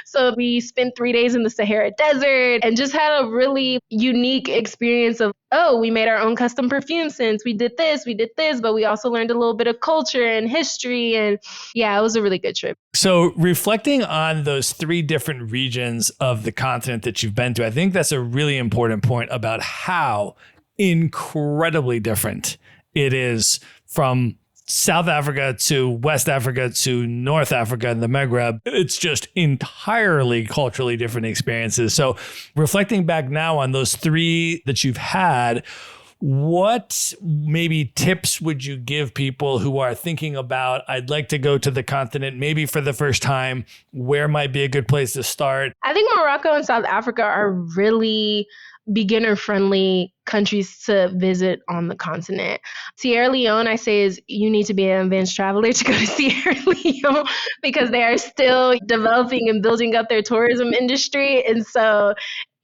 So we spent 3 days in the Sahara Desert and just had a really unique experience of, we made our own custom perfume scents. We did this, but we also learned a little bit of culture and history. And yeah, it was a really good trip. So reflecting on those 3 different regions of the continent that you've been to, I think that's a really important point about how incredibly different it is from South Africa to West Africa to North Africa and the Maghreb. It's just entirely culturally different experiences. So reflecting back now on those 3 that you've had, what maybe tips would you give people who are thinking about, I'd like to go to the continent, maybe for the first time, where might be a good place to start? I think Morocco and South Africa are really beginner-friendly countries to visit on the continent. Sierra Leone, I say, is you need to be an advanced traveler to go to Sierra Leone because they are still developing and building up their tourism industry. And so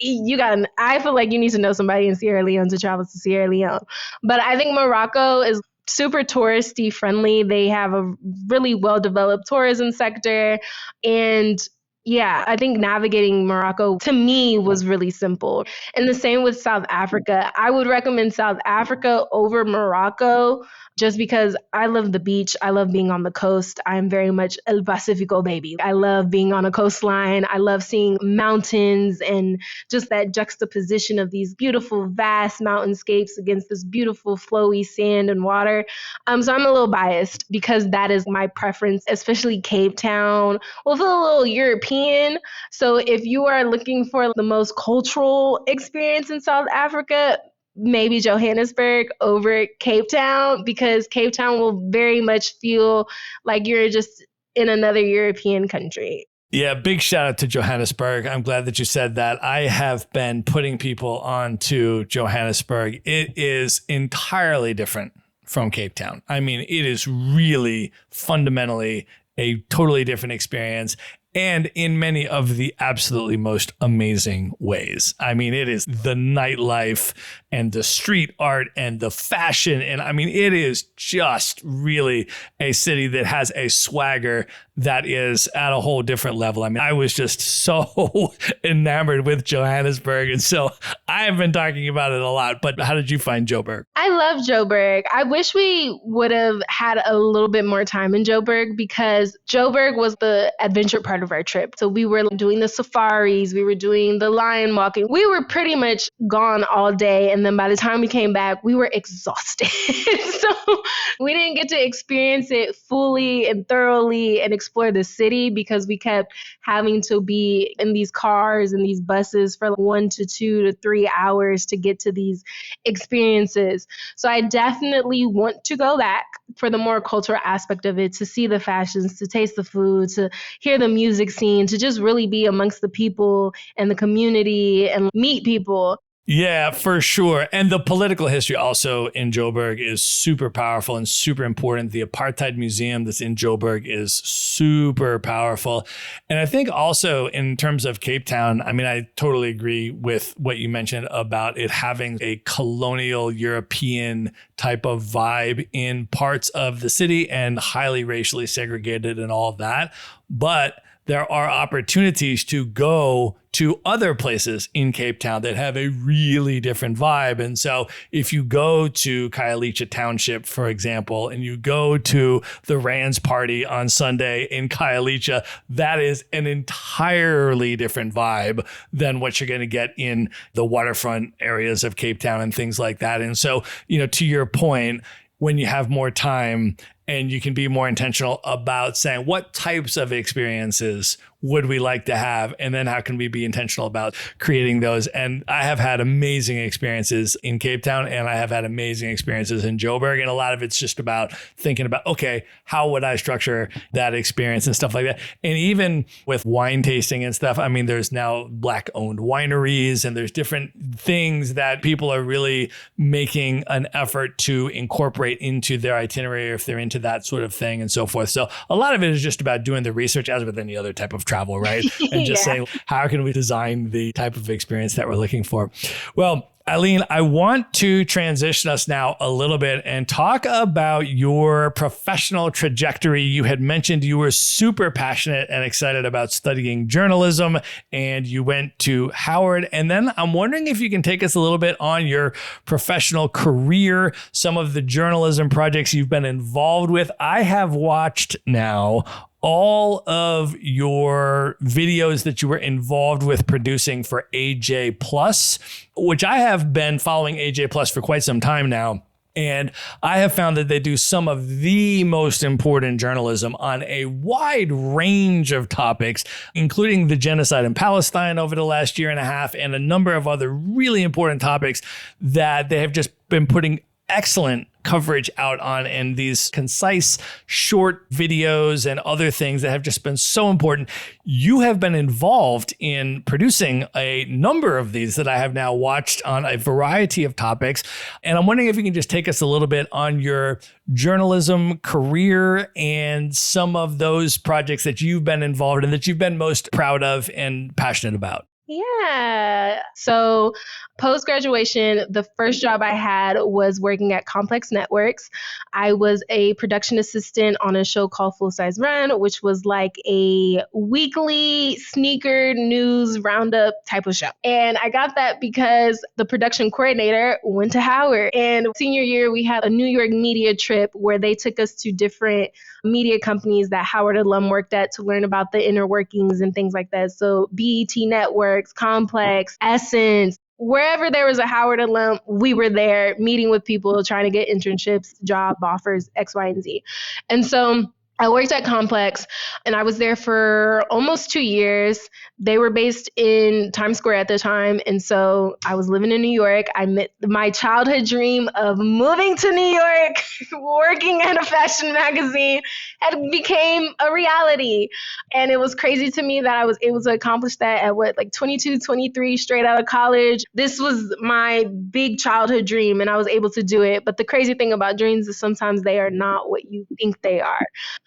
I feel like you need to know somebody in Sierra Leone to travel to Sierra Leone. But I think Morocco is super touristy friendly. They have a really well-developed tourism sector, and Yeah, I think navigating Morocco to me was really simple. And the same with South Africa. I would recommend South Africa over Morocco just because I love the beach. I love being on the coast. I'm very much El Pacifico baby. I love being on a coastline. I love seeing mountains and just that juxtaposition of these beautiful, vast mountainscapes against this beautiful, flowy sand and water. So I'm a little biased because that is my preference, especially Cape Town. Well, feel a little European. So if you are looking for the most cultural experience in South Africa, maybe Johannesburg over Cape Town, because Cape Town will very much feel like you're just in another European country. Yeah, big shout out to Johannesburg. I'm glad that you said that. I have been putting people on to Johannesburg. It is entirely different from Cape Town. I mean, it is really fundamentally a totally different experience, and in many of the absolutely most amazing ways. I mean, it is the nightlife and the street art and the fashion. And I mean, it is just really a city that has a swagger that is at a whole different level. I mean, I was just so enamored with Johannesburg. And so I have been talking about it a lot. But how did you find Joburg? I love Joburg. I wish we would have had a little bit more time in Joburg, because Joburg was the adventure part of our trip. So we were doing the safaris, we were doing the lion walking. We were pretty much gone all day. And then by the time we came back, we were exhausted. So we didn't get to experience it fully and thoroughly and explore the city, because we kept having to be in these cars and these buses for 1 to 2 to 3 hours to get to these experiences. So I definitely want to go back for the more cultural aspect of it, to see the fashions, to taste the food, to hear the music scene, to just really be amongst the people and the community and meet people. Yeah, for sure. And the political history also in Joburg is super powerful and super important. The Apartheid Museum that's in Joburg is super powerful. And I think also in terms of Cape Town, I mean, I totally agree with what you mentioned about it having a colonial European type of vibe in parts of the city and highly racially segregated and all of that. But there are opportunities to go to other places in Cape Town that have a really different vibe. And so if you go to Khayelitsha Township, for example, and you go to the Rands Party on Sunday in Khayelitsha, that is an entirely different vibe than what you're going to get in the waterfront areas of Cape Town and things like that. And so, you know, to your point, when you have more time and you can be more intentional about saying what types of experiences would we like to have, and then how can we be intentional about creating those. And I have had amazing experiences in Cape Town, and I have had amazing experiences in Joburg. And a lot of it's just about thinking about, okay, how would I structure that experience and stuff like that. And even with wine tasting and stuff, I mean, there's now Black owned wineries, and there's different things that people are really making an effort to incorporate into their itinerary if they're into that sort of thing and so forth. So a lot of it is just about doing the research, as with any other type of travel, right? And just saying, how can we design the type of experience that we're looking for? Well, Eileen, I want to transition us now a little bit and talk about your professional trajectory. You had mentioned you were super passionate and excited about studying journalism, and you went to Howard. And then I'm wondering if you can take us a little bit on your professional career, some of the journalism projects you've been involved with. I have watched now all of your videos that you were involved with producing for AJ Plus, which I have been following AJ Plus for quite some time now. And I have found that they do some of the most important journalism on a wide range of topics, including the genocide in Palestine over the last year and a half, and a number of other really important topics that they have just been putting excellent coverage out on, and these concise short videos and other things that have just been so important. You have been involved in producing a number of these that I have now watched on a variety of topics. And I'm wondering if you can just take us a little bit on your journalism career and some of those projects that you've been involved in that you've been most proud of and passionate about. Yeah. So post-graduation, the first job I had was working at Complex Networks. I was a production assistant on a show called Full Size Run, which was like a weekly sneaker news roundup type of show. And I got that because the production coordinator went to Howard. And senior year, we had a New York media trip where they took us to different media companies that Howard alum worked at to learn about the inner workings and things like that. So BET Networks, Complex, Essence, wherever there was a Howard alum, we were there meeting with people, trying to get internships, job offers, X, Y, and Z. And so I worked at Complex and I was there for almost 2 years. They were based in Times Square at the time. And so I was living in New York. I met my childhood dream of moving to New York, working at a fashion magazine, had became a reality. And it was crazy to me that I was able to accomplish that at 22, 23, straight out of college. This was my big childhood dream and I was able to do it. But the crazy thing about dreams is sometimes they are not what you think they are.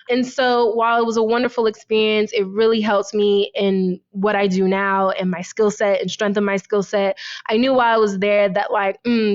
And so while it was a wonderful experience, it really helped me in what I do now and my skill set and strengthen my skill set. I knew while I was there that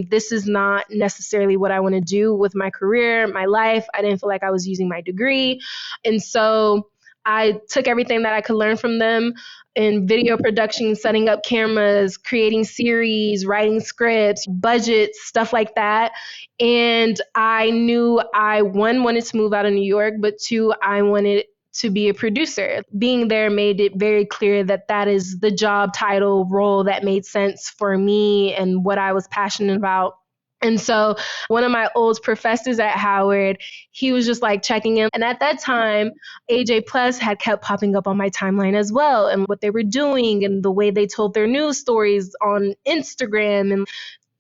this is not necessarily what I want to do with my career, my life. I didn't feel like I was using my degree. And so I took everything that I could learn from them in video production, setting up cameras, creating series, writing scripts, budgets, stuff like that. And I knew I, one, wanted to move out of New York, but two, I wanted to be a producer. Being there made it very clear that that is the job title role that made sense for me and what I was passionate about. And so one of my old professors at Howard, he was just like checking in. And at that time, AJ Plus had kept popping up on my timeline as well, and what they were doing and the way they told their news stories on Instagram and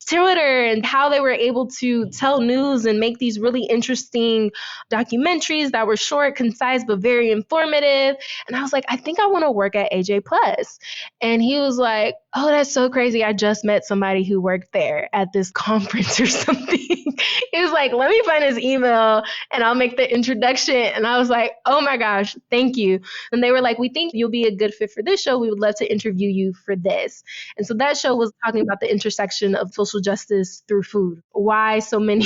Twitter and how they were able to tell news and make these really interesting documentaries that were short, concise, but very informative. And I was like, I think I want to work at AJ Plus. And he was like, oh, that's so crazy. I just met somebody who worked there at this conference or something. He was like, let me find his email and I'll make the introduction. And I was like, oh my gosh, thank you. And they were like, we think you'll be a good fit for this show. We would love to interview you for this. And so that show was talking about the intersection of social justice through food. Why so many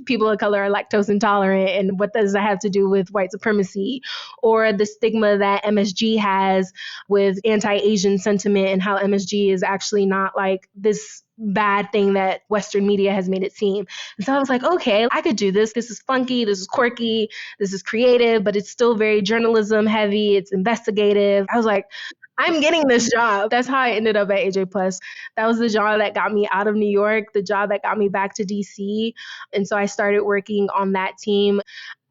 people of color are lactose intolerant and what does that have to do with white supremacy, or the stigma that MSG has with anti-Asian sentiment and how MSG is actually not like this bad thing that Western media has made it seem. And so I was like, okay, I could do this. This is funky. This is quirky. This is creative, but it's still very journalism heavy. It's investigative. I was like, I'm getting this job. That's how I ended up at AJ Plus. That was the job that got me out of New York, the job that got me back to DC. And so I started working on that team.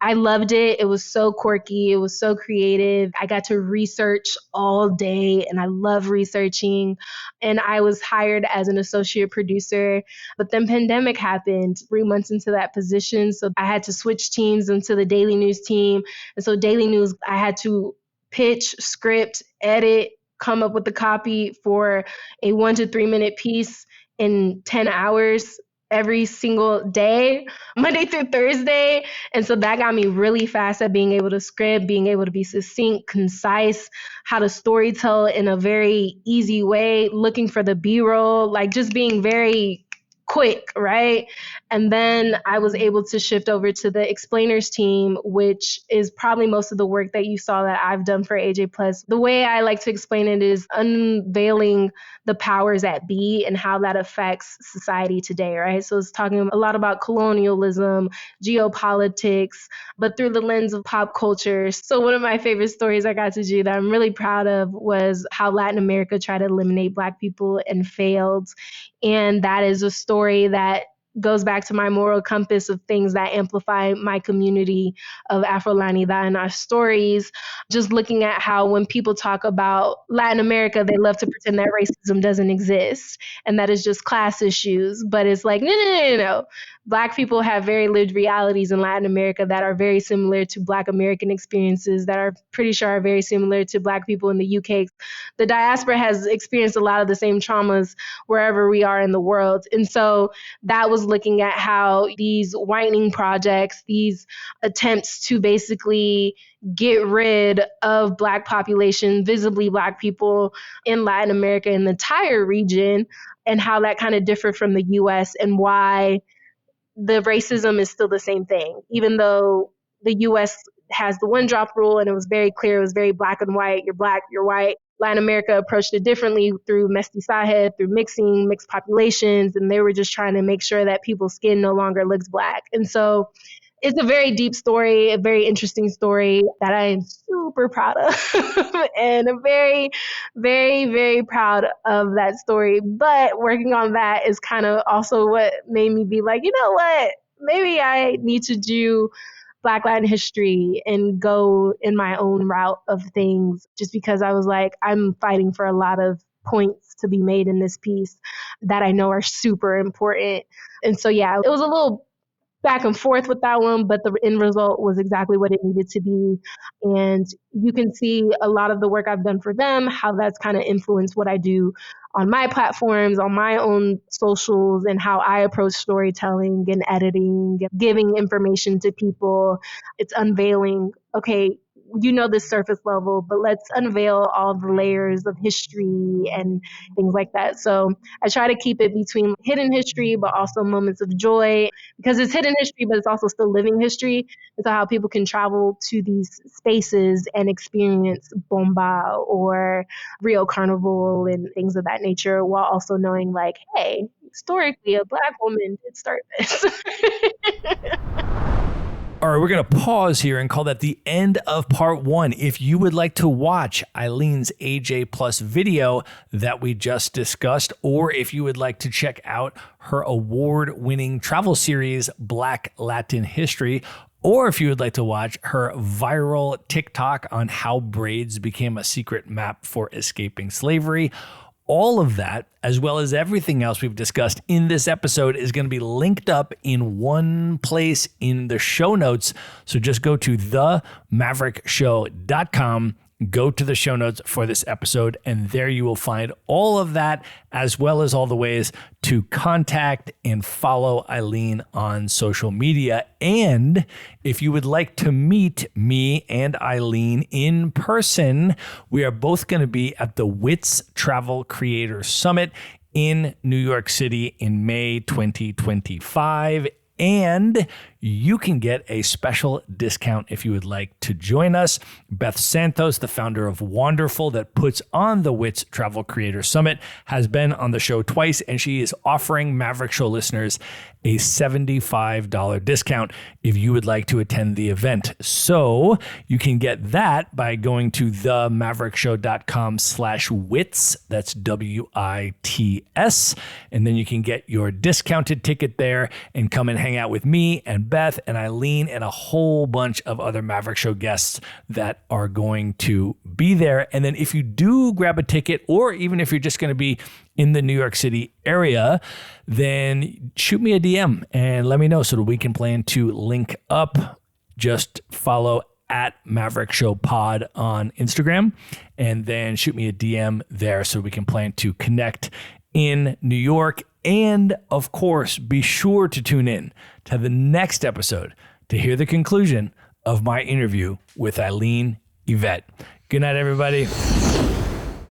I loved it. It was so quirky. It was so creative. I got to research all day and I love researching. And I was hired as an associate producer. But then pandemic happened 3 months into that position. So I had to switch teams into the Daily News team. And so Daily News, I had to pitch, script, edit, come up with the copy for a 1 to 3 minute piece in 10 hours every single day, Monday through Thursday. And so that got me really fast at being able to script, being able to be succinct, concise, how to storytell in a very easy way, looking for the B-roll, like just being very quick, right? And then I was able to shift over to the explainers team, which is probably most of the work that you saw that I've done for AJ Plus. The way I like to explain it is unveiling the powers that be and how that affects society today, right? So it's talking a lot about colonialism, geopolitics, but through the lens of pop culture. So one of my favorite stories I got to do that I'm really proud of was how Latin America tried to eliminate Black people and failed. And that is a story that goes back to my moral compass of things that amplify my community of Afro-Latinidad and our stories. Just looking at how when people talk about Latin America, they love to pretend that racism doesn't exist and that it's just class issues. But it's like, no. Black people have very lived realities in Latin America that are very similar to Black American experiences that are pretty sure are very similar to Black people in the UK. The diaspora has experienced a lot of the same traumas wherever we are in the world. And so that was looking at how these whitening projects, these attempts to basically get rid of Black population, visibly Black people in Latin America and the entire region, and how that kind of differed from the US and why the racism is still the same thing, even though the US has the one drop rule and it was very clear, it was very black and white, you're Black, you're white. Latin America approached it differently through mestizaje, through mixed populations, and they were just trying to make sure that people's skin no longer looks Black. And so it's a very deep story, a very interesting story that I am super proud of and I'm very, very, very proud of that story. But working on that is kind of also what made me be like, you know what, maybe I need to do Black Latin history and go in my own route of things, just because I was like, I'm fighting for a lot of points to be made in this piece that I know are super important. And so, yeah, it was a little back and forth with that one, but the end result was exactly what it needed to be. And you can see a lot of the work I've done for them, how that's kind of influenced what I do on my platforms, on my own socials, and how I approach storytelling and editing, giving information to people. It's unveiling, okay, you know, the surface level, but let's unveil all the layers of history and things like that. So I try to keep it between hidden history, but also moments of joy, because it's hidden history, but it's also still living history. It's how people can travel to these spaces and experience Bomba or Rio Carnival and things of that nature, while also knowing like, hey, historically, a Black woman did start this. All right, we're going to pause here and call that the end of part one. If you would like to watch Eileen's AJ Plus video that we just discussed, or if you would like to check out her award-winning travel series, Black Latin History, or if you would like to watch her viral TikTok on how braids became a secret map for escaping slavery, all of that, as well as everything else we've discussed in this episode, is going to be linked up in one place in the show notes. So just go to themaverickshow.com, go to the show notes for this episode, and there you will find all of that, as well as all the ways to contact and follow Eileen on social media. And if you would like to meet me and Eileen in person, we are both going to be at the WITS Travel Creator Summit in New York City in May 2025. And you can get a special discount if you would like to join us. Beth Santos, the founder of Wonderful, that puts on the WITS Travel Creator Summit, has been on the show twice, and she is offering Maverick Show listeners a $75 discount if you would like to attend the event. So you can get that by going to themaverickshow.com/wits. That's WITS. And then you can get your discounted ticket there and come and hang out with me and Beth and Eileen and a whole bunch of other Maverick Show guests that are going to be there. And then if you do grab a ticket, or even if you're just going to be in the New York City area, then shoot me a DM and let me know so that we can plan to link up. Just follow at Maverick Show Pod on Instagram, and then shoot me a DM there so we can plan to connect in New York. And of course, be sure to tune in to the next episode to hear the conclusion of my interview with Eileen Ivette. Good night, everybody.